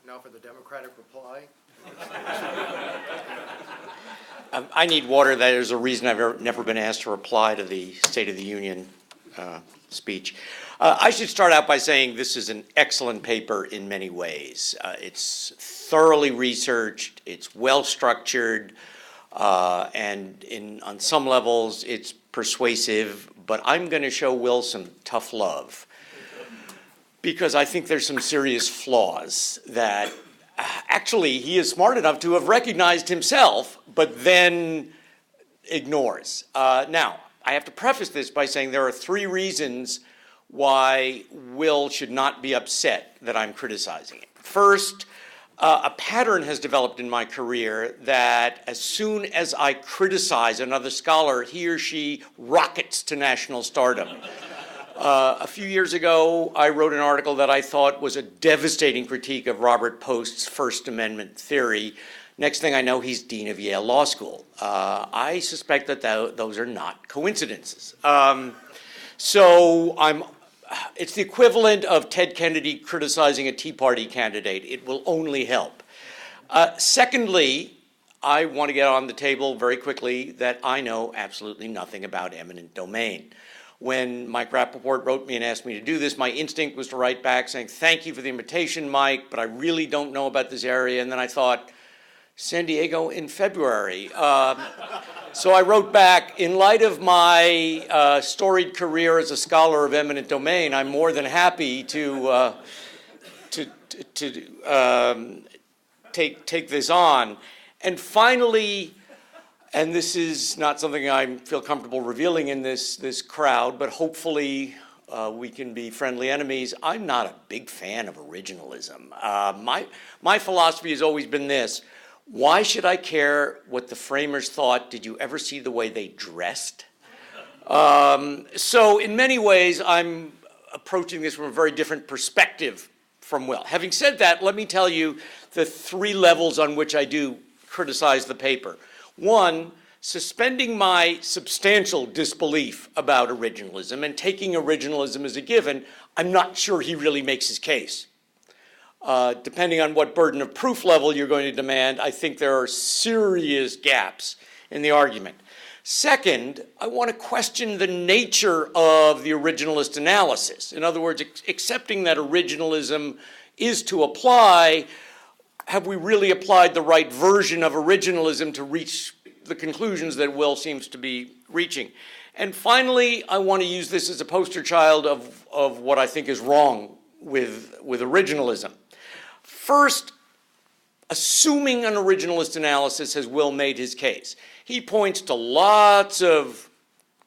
Now for the Democratic reply. I need water. There's a reason I've never been asked to reply to the State of the Union speech. I should start out by saying this is an excellent paper in many ways. It's thoroughly researched, it's well-structured, and on some levels it's persuasive, but I'm going to show Will some tough love because I think there's some serious flaws that actually he is smart enough to have recognized himself, but then ignores. Now, I have to preface this by saying there are three reasons why Will should not be upset that I'm criticizing it. First, a pattern has developed in my career that as soon as I criticize another scholar, he or she rockets to national stardom. A few years ago, I wrote an article that I thought was a devastating critique of Robert Post's First Amendment theory. Next thing I know, he's dean of Yale Law School. I suspect that those are not coincidences. It's the equivalent of Ted Kennedy criticizing a Tea Party candidate. It will only help. Secondly, I want to get on the table very quickly that I know absolutely nothing about eminent domain. When Mike Rappaport wrote me and asked me to do this, my instinct was to write back saying, thank you for the invitation, Mike, but I really don't know about this area. And then I thought, San Diego in February. So I wrote back, in light of my storied career as a scholar of eminent domain, I'm more than happy to take this on. And finally, and this is not something I feel comfortable revealing in this crowd, but hopefully we can be friendly enemies. I'm not a big fan of originalism. My philosophy has always been this. Why should I care what the framers thought? Did you ever see the way they dressed? So in many ways, I'm approaching this from a very different perspective from Will. Having said that, let me tell you the three levels on which I do criticize the paper. One, suspending my substantial disbelief about originalism and taking originalism as a given, I'm not sure he really makes his case. Depending on what burden of proof level you're going to demand, I think there are serious gaps in the argument. Second, I want to question the nature of the originalist analysis. In other words, accepting that originalism is to apply, have we really applied the right version of originalism to reach the conclusions that Will seems to be reaching? And finally, I want to use this as a poster child of what I think is wrong with originalism. First, assuming an originalist analysis has Will made his case. He points to lots of,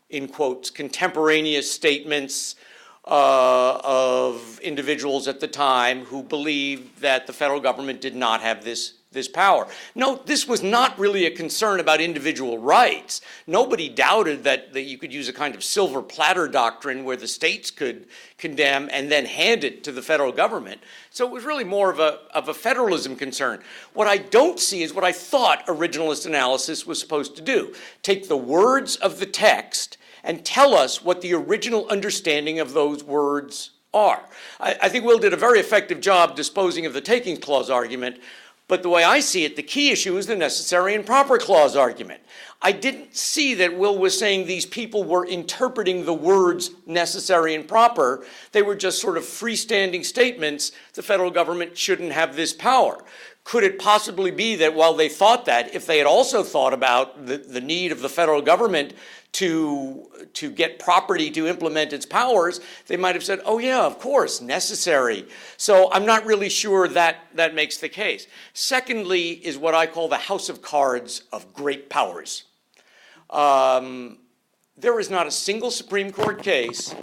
in quotes, contemporaneous statements of individuals at the time who believed that the federal government did not have this power. Note, this was not really a concern about individual rights. Nobody doubted that you could use a kind of silver platter doctrine where the states could condemn and then hand it to the federal government. So it was really more of a federalism concern. What I don't see is what I thought originalist analysis was supposed to do. Take the words of the text and tell us what the original understanding of those words are. I think Will did a very effective job disposing of the takings clause argument. But the way I see it, the key issue is the necessary and proper clause argument. I didn't see that Will was saying these people were interpreting the words necessary and proper. They were just sort of freestanding statements. The federal government shouldn't have this power. Could it possibly be that while they thought that, if they had also thought about the need of the federal government to get property to implement its powers, they might have said, oh yeah, of course, necessary. So I'm not really sure that makes the case. Secondly is what I call the house of cards of great powers. There is not a single Supreme Court case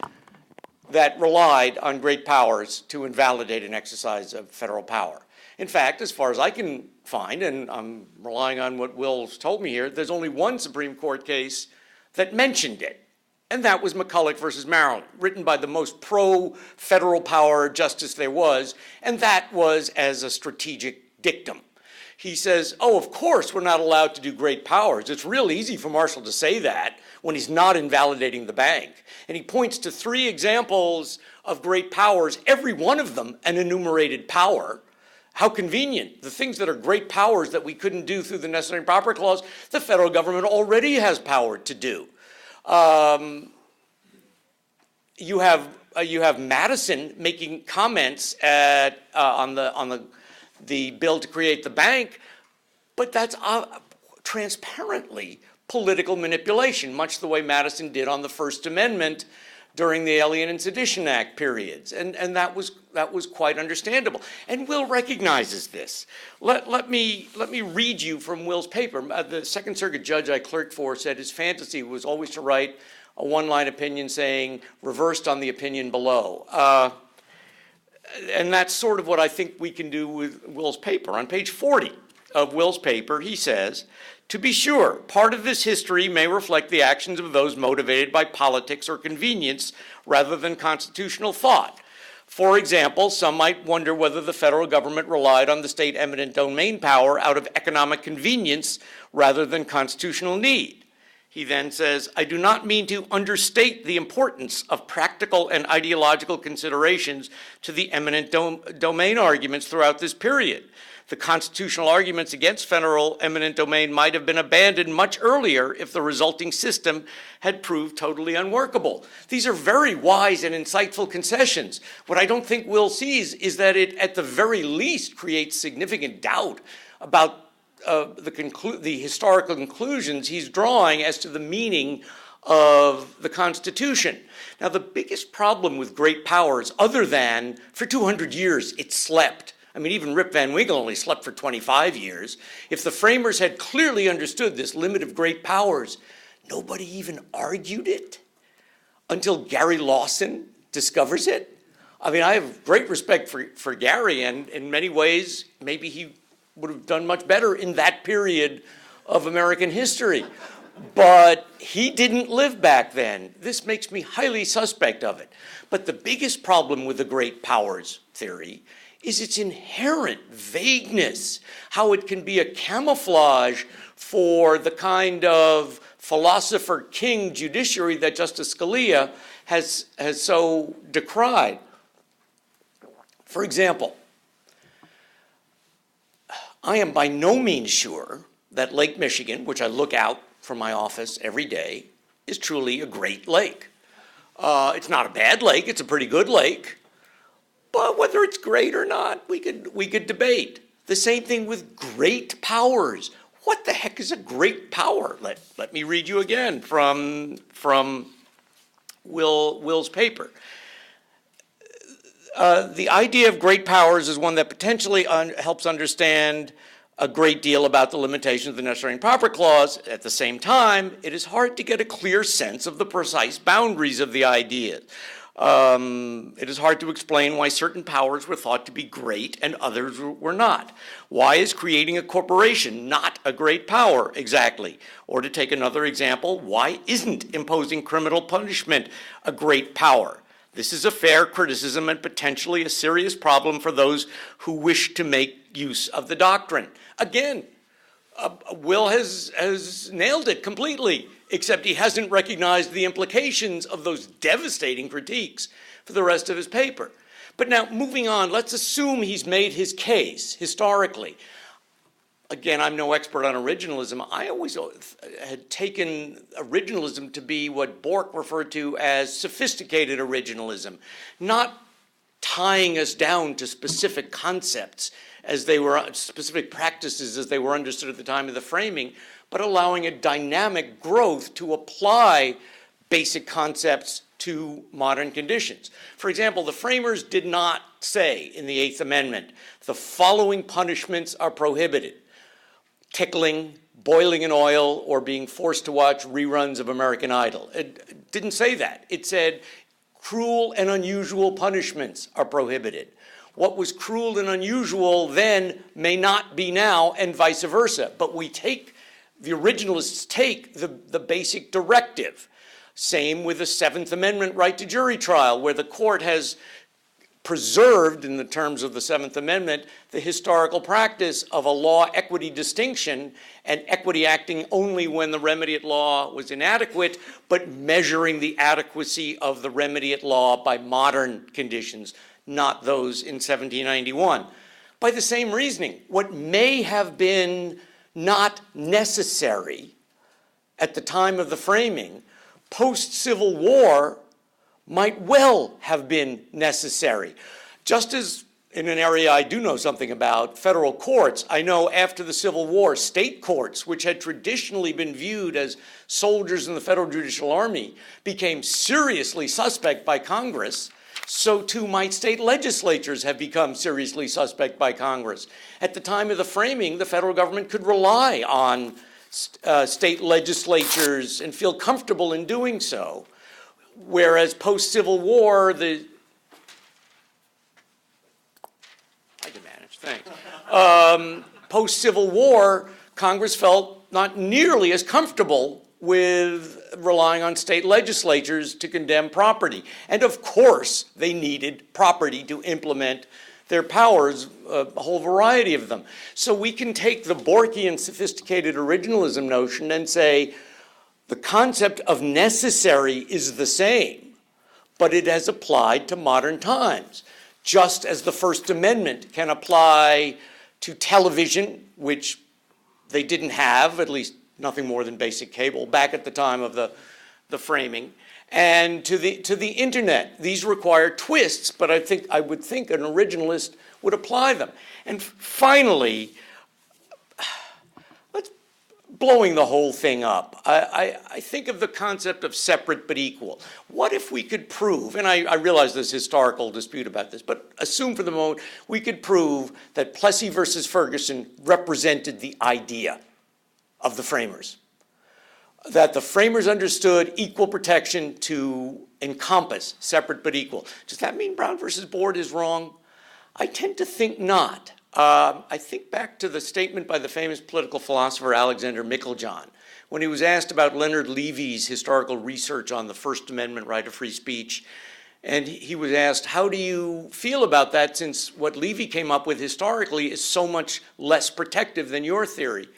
that relied on great powers to invalidate an exercise of federal power. In fact, as far as I can find, and I'm relying on what Will's told me here, there's only one Supreme Court case that mentioned it, and that was McCulloch versus Maryland, written by the most pro-federal power justice there was, and that was as a strategic dictum. He says, oh, of course we're not allowed to do great powers. It's real easy for Marshall to say that when he's not invalidating the bank. And he points to three examples of great powers, every one of them an enumerated power. How convenient. The things that are great powers that we couldn't do through the Necessary and Proper Clause, the federal government already has power to do. You have Madison making comments on the bill to create the bank, but that's transparently political manipulation, much the way Madison did on the First Amendment during the Alien and Sedition Act periods, and that was quite understandable. And Will recognizes this. Let me read you from Will's paper. The Second Circuit judge I clerked for said his fantasy was always to write a one-line opinion saying reversed on the opinion below. And that's sort of what I think we can do with Will's paper. On page 40 of Will's paper, he says, to be sure, part of this history may reflect the actions of those motivated by politics or convenience rather than constitutional thought. For example, some might wonder whether the federal government relied on the state eminent domain power out of economic convenience rather than constitutional need. He then says, I do not mean to understate the importance of practical and ideological considerations to the eminent domain arguments throughout this period. The constitutional arguments against federal eminent domain might have been abandoned much earlier if the resulting system had proved totally unworkable. These are very wise and insightful concessions. What I don't think Will sees is that it, at the very least, creates significant doubt about the historical conclusions he's drawing as to the meaning of the Constitution. Now, the biggest problem with great powers, other than for 200 years it slept. I mean, even Rip Van Winkle only slept for 25 years. If the framers had clearly understood this limit of great powers, nobody even argued it until Gary Lawson discovers it. I mean, I have great respect for Gary, and in many ways, maybe he would have done much better in that period of American history. But he didn't live back then. This makes me highly suspect of it. But the biggest problem with the great powers theory is its inherent vagueness, how it can be a camouflage for the kind of philosopher king judiciary that Justice Scalia has so decried. For example, I am by no means sure that Lake Michigan, which I look out from my office every day, is truly a great lake. It's not a bad lake, it's a pretty good lake. But whether it's great or not, we could debate. The same thing with great powers. What the heck is a great power? Let me read you again from Will's paper. The idea of great powers is one that potentially helps understand a great deal about the limitations of the Necessary and Proper Clause. At the same time, it is hard to get a clear sense of the precise boundaries of the idea. It is hard to explain why certain powers were thought to be great and others were not. Why is creating a corporation not a great power exactly? Or to take another example, why isn't imposing criminal punishment a great power? This is a fair criticism and potentially a serious problem for those who wish to make use of the doctrine. Again, Will has nailed it completely, except he hasn't recognized the implications of those devastating critiques for the rest of his paper. But now, moving on, let's assume he's made his case historically. Again, I'm no expert on originalism. I always had taken originalism to be what Bork referred to as sophisticated originalism, not tying us down to specific concepts as they were, specific practices as they were understood at the time of the framing, but allowing a dynamic growth to apply basic concepts to modern conditions. For example, the framers did not say in the Eighth Amendment, the following punishments are prohibited: tickling, boiling in oil, or being forced to watch reruns of American Idol. It didn't say that. It said cruel and unusual punishments are prohibited. What was cruel and unusual then may not be now, and vice versa. But the originalists take the basic directive. Same with the Seventh Amendment right to jury trial, where the court has preserved, in the terms of the Seventh Amendment, the historical practice of a law-equity distinction, and equity acting only when the remedy at law was inadequate, but measuring the adequacy of the remedy at law by modern conditions, not those in 1791. by the same reasoning. What may have been not necessary at the time of the framing, post-Civil War might well have been necessary. Just as in an area I do know something about, federal courts, I know after the Civil War, state courts, which had traditionally been viewed as soldiers in the federal judicial army, became seriously suspect by Congress. So too might state legislatures have become seriously suspect by Congress. At the time of the framing, the federal government could rely on state legislatures and feel comfortable in doing so. Whereas post-Civil War, I can manage, thanks. Post-Civil War, Congress felt not nearly as comfortable with relying on state legislatures to condemn property. And of course, they needed property to implement their powers, a whole variety of them. So we can take the Borkian sophisticated originalism notion and say the concept of necessary is the same, but it has applied to modern times. Just as the First Amendment can apply to television, which they didn't have, at least nothing more than basic cable, back at the time of the framing, and to the internet. These require twists, but I would think an originalist would apply them. And finally, let's blowing the whole thing up. I think of the concept of separate but equal. What if we could prove, and I realize there's historical dispute about this, but assume for the moment we could prove that Plessy versus Ferguson represented the idea of the framers, that the framers understood equal protection to encompass separate but equal. Does that mean Brown versus Board is wrong? I tend to think not. I think back to the statement by the famous political philosopher Alexander Meiklejohn when he was asked about Leonard Levy's historical research on the First Amendment right of free speech. And he was asked, how do you feel about that, since what Levy came up with historically is so much less protective than your theory?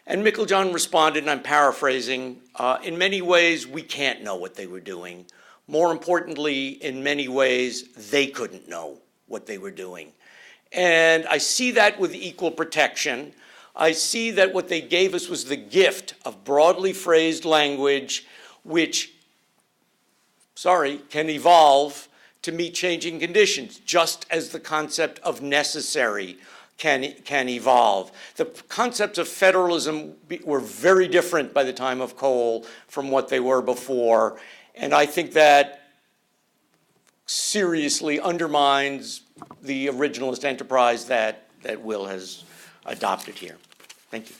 And Meiklejohn responded, and I'm paraphrasing, in many ways, we can't know what they were doing. More importantly, in many ways, they couldn't know what they were doing. And I see that with equal protection. I see that what they gave us was the gift of broadly phrased language, which, can evolve to meet changing conditions, just as the concept of necessary can evolve. The concepts of federalism were very different by the time of Cole from what they were before, and I think that seriously undermines the originalist enterprise that Will has adopted here. Thank you.